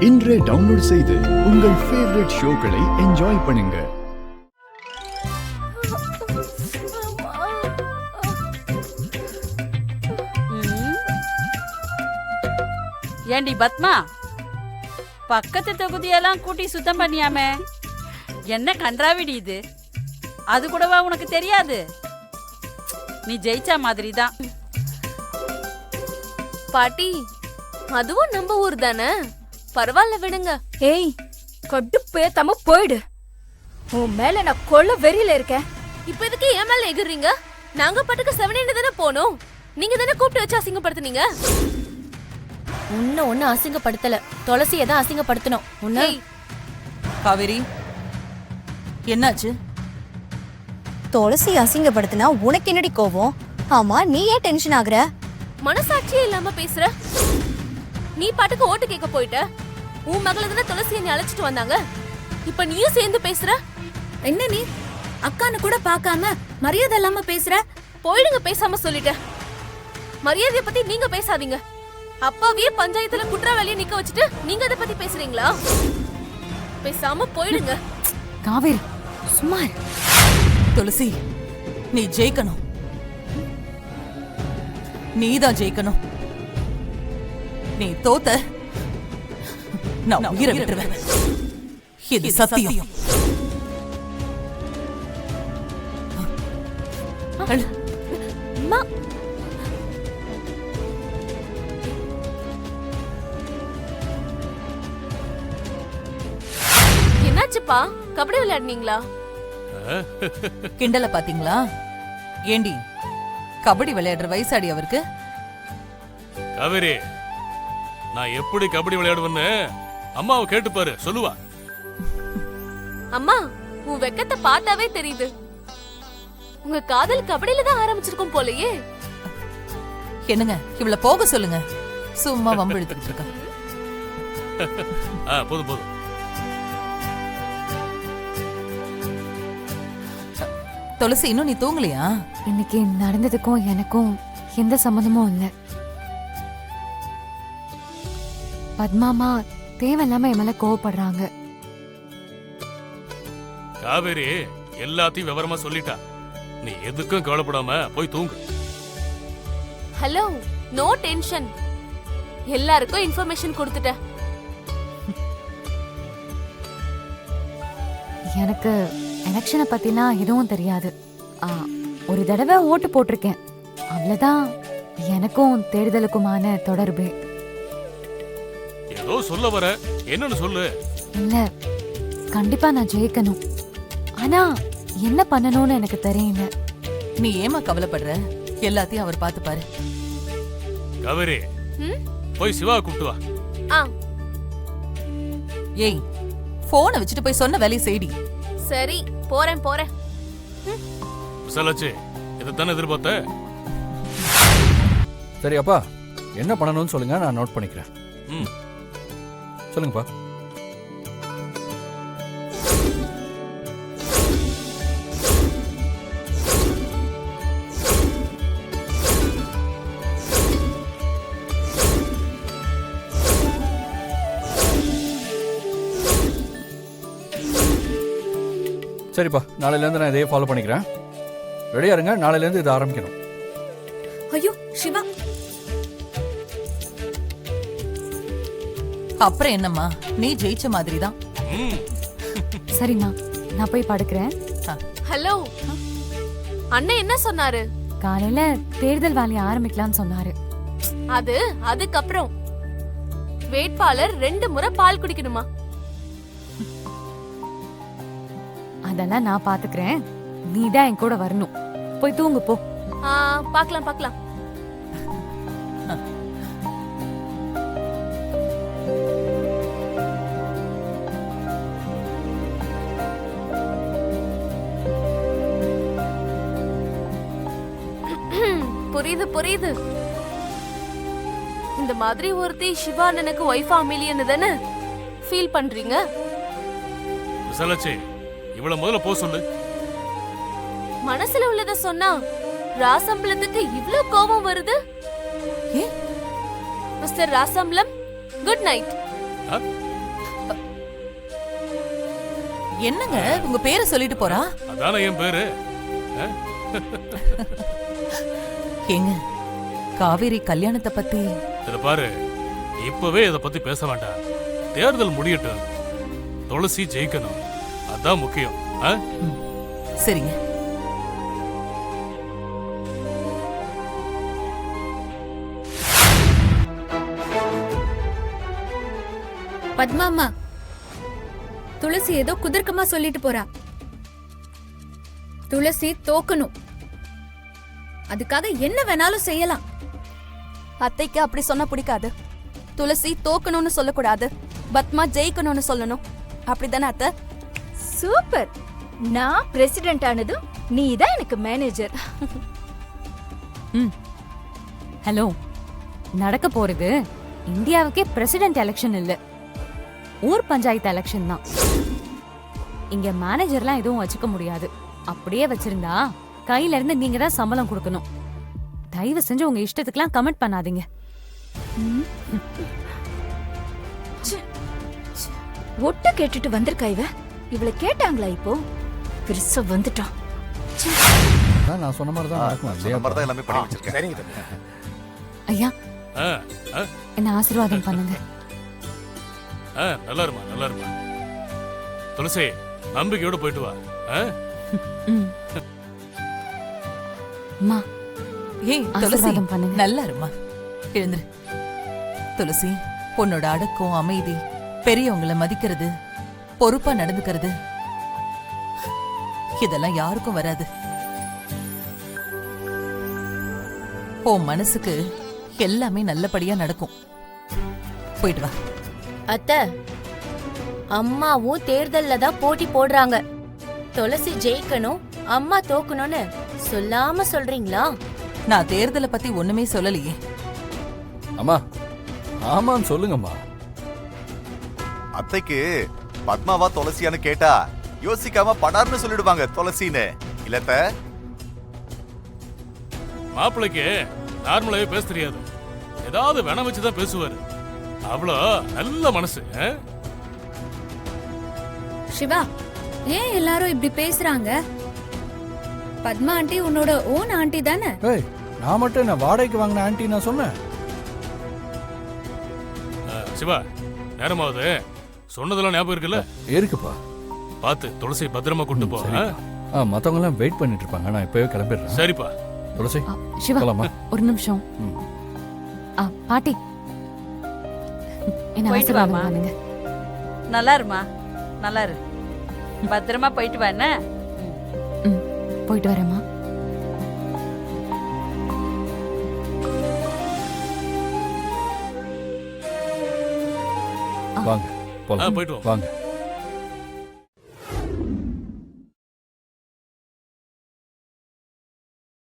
இன்றே டவுன்லோட் செய்து உங்கள் ஃபேவரட் ஷோக்களை என்ஜாய் பண்ணுங்க. ஏண்டி பத்மா, பக்கத்து தொகுதியெல்லாம் கூட்டி சுத்தம் பண்ணியாமே, என்ன கன்றாவிடி இது? அது கூடவா உனக்கு தெரியாது? நீ ஜெயிச்சா மாதிரி தான். பாட்டி, அதுவும் நம்ம ஊர் தானே, பரவாயில்ல விடுங்க. ஏய், கடுப்பேத்தாம போயிடு. உன் மேல நான் கொள்ள வெறியில இருக்கேன். இப்ப எதுக்கு என் மேல எகுறீங்க? நாங்க பாட்டுக்கு செவனேன்னு தானே போனோம். நீங்க தானே கூப்பிட்டு வச்சு அசிங்கப்படுத்துனீங்க. ஒன்னு அசிங்கப்படுத்தல, துளசியை தான் அசிங்கப்படுத்தணும். உன்னை காவேரி, என்னாச்சு? துளசி அசிங்கப்படுத்தினா உனக்கு என்னடி கோவம்? ஆமா, நீ ஏன் டென்ஷன் ஆகுற? மனசாட்சியே இல்லாம பேசுற. நீ பாட்டுக்கு ஓட்டு கேட்க போயிட்ட. உன் மகள தானே துளசி என்னை அழைச்சிட்டு வந்தாங்க. இப்ப நீயும் சேர்ந்து பேசுற. என்ன நீ அக்கான்னு கூட பார்க்காம மரியாதை இல்லாம பேசுற? போயிடுங்க, பேசாம சொல்லிட்ட. மரியாதைய பத்தி நீங்க பேசாதீங்க. அப்பாவே பஞ்சாயத்துல குற்றவாளியை நிக்க வச்சுட்டு நீங்க அதை பத்தி பேசுறீங்களா? பேசாம போயிடுங்க. காவேரி, சும்மா துளசி, நீ ஜெயிக்கணும். நீதான் ஜெயிக்கணும். நீ தோத்த நான் உயிரை விட்டுருவேன். இது சத்தியம். என்னாச்சுப்பா, கபடி விளையாடுனீங்களா? கிண்டல பாத்தீங்களா? ஏண்டி, கபடி விளையாடுற வயசாடி அவருக்கு? காவேரி, நான் எப்படி கபடி விளையாடுவேன்னு அம்மாவை கேட்டு பாரு, சொல்லுவா. அம்மா, உன் வெக்கத்தை பார்த்தாவே தெரியுது. உங்க காதல் கபடியில தான் ஆரம்பிச்சிருக்கும் போலயே. என்னங்க, இவள போக சொல்லுங்க. சும்மா வம்பு எடுத்துக்கிட்டு இருக்க. போதும் போதும். துளசி, இன்னும் நீ தூங்கலையா? இன்னைக்கு நடந்ததுக்கும் எனக்கும் எந்த சம்மந்தமும் இல்ல. பத்மாமா தேவையில்லாம என் மேல கோவப்படுறாங்க. காவேரி எல்லாத்தையும் விவரமா சொல்லிட்டா. நீ எதுக்கும் கவலைப்படாம போய் தூங்கு. Hello, no tension. எல்லாருக்கும் இன்ஃபர்மேஷன் கொடுத்துட்ட. எனக்கு எலெக்ஷனை பத்திலாம் எதுவும் தெரியாது. ஒரு தடவை ஓட்டு போட்டிருக்கேன், அவ்வளவுதான். எனக்கும் தேர்தலுக்குமான தொடர்பு. ஏதோ சொல்ல வர, என்னன்னு சொல்லு. இல்ல, கண்டிப்பா நான் ஜெயிக்கணும். ஆனா என்ன பண்ணணும்னு எனக்கு தெரியல. நீ ஏமா கவலைப்படுற? எல்லாத்தையும் அவர் பார்த்து பாரு. காவேரி, போய் சிவா கூப்பிட்டு வா. ஏய், போனை வச்சுட்டு போய் சொன்ன வேலையை செய்டி. சரி, போறேன் போறேன். விசாலாச்சு, இதைத்தானே எதிர்பார்த்த? சரி அப்பா, என்ன பண்ணணும்னு சொல்லுங்க, நான் நோட் பண்ணிக்கிறேன். சொல்லுங்கப்பா. சரிப்பா, நாளையிலேருந்து நான் இதையே ஃபாலோ பண்ணிக்கிறேன். ரெடியா இருங்க, நாளையிலேருந்து இதை ஆரம்பிக்கணும். ஐயோ சிவா, அப்புறம் என்னம்மா, நீ ஜெயிச்ச மாதிரி தான். சரிம்மா, நான் போய் படுக்கிறேன். ஹலோ, அண்ணன் என்ன சொன்னாரு? காலையில தேர்தல் வேலையை ஆரம்பிக்கலாம்னு சொன்னாரு. அதுக்கப்புறம் வேட்பாளர் 2 முறை பால் குடிக்கணுமா? அதெல்லாம் நான் பாத்துக்கிறேன். நீ தான் என் கூட வரணும். போய் தூங்கு போ. பார்க்கலாம் பார்க்கலாம். புரியுது புரியுது. இந்த மாதிரி ஒருத்தி சிவா எனக்கு ஒய்ஃபா அமைலியன்னு தானே ஃபீல் பண்றீங்க? விசாலாச்சு, இவள முதல்ல போ சொல்லு. மனசுல உள்ளத சொன்னா ராசம்பளத்துக்கு இவ்ளோ கோபம் வருது? ஏ மிஸ்டர் ராசம்பளம், குட் நைட். என்னங்க உங்க பேரை சொல்லிட்டு போறா? அதானே என் பேரு. ஏங்க காவேரி கல்யாணத்தை பத்தி இத பாரு, இப்பவே இத பத்தி பேச வேண்டாம். தேர்தல் முடியட்டும். துளசி ஜெயிக்கணும், அதான் முக்கியம். சரிங்க. பத்மா அம்மா, துளசி ஏதோ குதர்க்கமா சொல்லிட்டு போறா. துளசி தோக்கணும், அதுக்காக என்ன வேணாலும் செய்யலாம். அத்தைக்கு அப்படி சொன்னா பிடிக்காது. துளசி தோக்கணும்னு சொல்லக்கூடாது, பத்மா ஜெயிக்கணும்னு சொல்லணும். அப்படிதானே அத்தை? சூப்பர். நான் பிரசிடென்ட் ஆனதும் நீ தான் எனக்கு மேனேஜர். ஹலோ, நடக்க போறது இந்தியாவுக்கே பிரசிடென்ட் எலெக்ஷன் இல்ல, ஊர் பஞ்சாயத்து எலெக்ஷன் தான். இங்க மேனேஜர்லாம் எதுவும் வச்சுக்க முடியாது. அப்படியே வச்சிருந்தா கையில இருந்து நீங்க தான் சம்பளம் கொடுக்கணும். தயவு செஞ்சு உங்க இஷ்டத்துக்குலாம் கமெண்ட் பண்ணாதீங்க. ஒட்ட கேட்டுட்டு வந்திருக்கா இவ. இவளை கேட்டாங்களா இப்போ? பெருசா வந்துட்டான். அதான் நான் சொன்ன மாதிரி தான் நடக்கும் இல்லையா? எல்லாமே பண்ணி வச்சிருக்கேன். சரிங்க தம்பி. ஐயா, ஆ, ஆ, என்ன ஆசீர்வாதம் பண்ணுங்க. ஆ, நல்லா இருமா, நல்லா இருமா. துளசி, நம்பிக்கையோட போயிட்டு வா. அம்மா, ஏய் துளசி, ஆசீர்வாதம் பண்ணுங்க. நல்லா இருமா. எழுந்துரு. துளசி, உன்னோட அடக்கம், அமைதி, பெரியவங்களை மதிக்கிறது, பொறுப்பா நடந்துக்கிறது, இதெல்லாம் யாருக்கும் வராது. உன் மனசுக்கு எல்லாமே நல்லபடியா நடக்கும். போயிட்டு வா. அத்தை, அம்மாவும் தேர்தல்ல தான் போட்டி போடுறாங்க. துளசி ஜெயிக்கணும், அம்மா தோக்கணும்னு சொல்லாம சொல்றீங்களா? நான் தேர்தலை பத்தி ஒண்ணுமே சொல்லலையே. அம்மா, ஆமான்னு சொல்லுங்கம்மா. அத்தைக்கு பத்மாவா துளசியான்னு கேட்டா யோசிக்காம படார்னு சொல்லிடுவாங்க துளசின்னு. இல்லத்த மாப்பிள்ளைக்கு நார்மலாவே பேச தெரியாது, ஏதாவது வேணாம் வச்சுதான் பேசுவாரு. அவ்வளோ நல்ல மனசு. சிவா, ஏன் எல்லாரும் இப்படி பேசுறாங்க? பத்மா ஆண்டி உன்னோட ஓன் ஆண்டி தானே? ஏய், நான் மட்டும் என்ன வாடகைக்கு வாங்கின ஆண்டி நான் சொன்னேன்? சிவா, நேரமாவது, சொன்னதெல்லாம் ஞாபகம் இருக்குல்ல? இருக்குப்பா. பார்த்து துளசி பத்திரமா கொண்டு போ. மத்தவங்க எல்லாம் வெயிட் பண்ணிட்டு இருப்பாங்க, நான் இப்பவே கிளம்பிடுறேன். சரிப்பா. துளசி, சிவா, போலாமா? ஒரு நிமிஷம். பாட்டி, என்ன போயிட்டு ஆசீர்வாதம் வாம்மா. பண்ணுங்க. நல்லா இருமா, நல்லா இரு. பத்திரமா போயிட்டு வா என்ன? போயிட்டு வரேம்மா. வாங்க போலாம். போயிட்டு வா. வாங்க.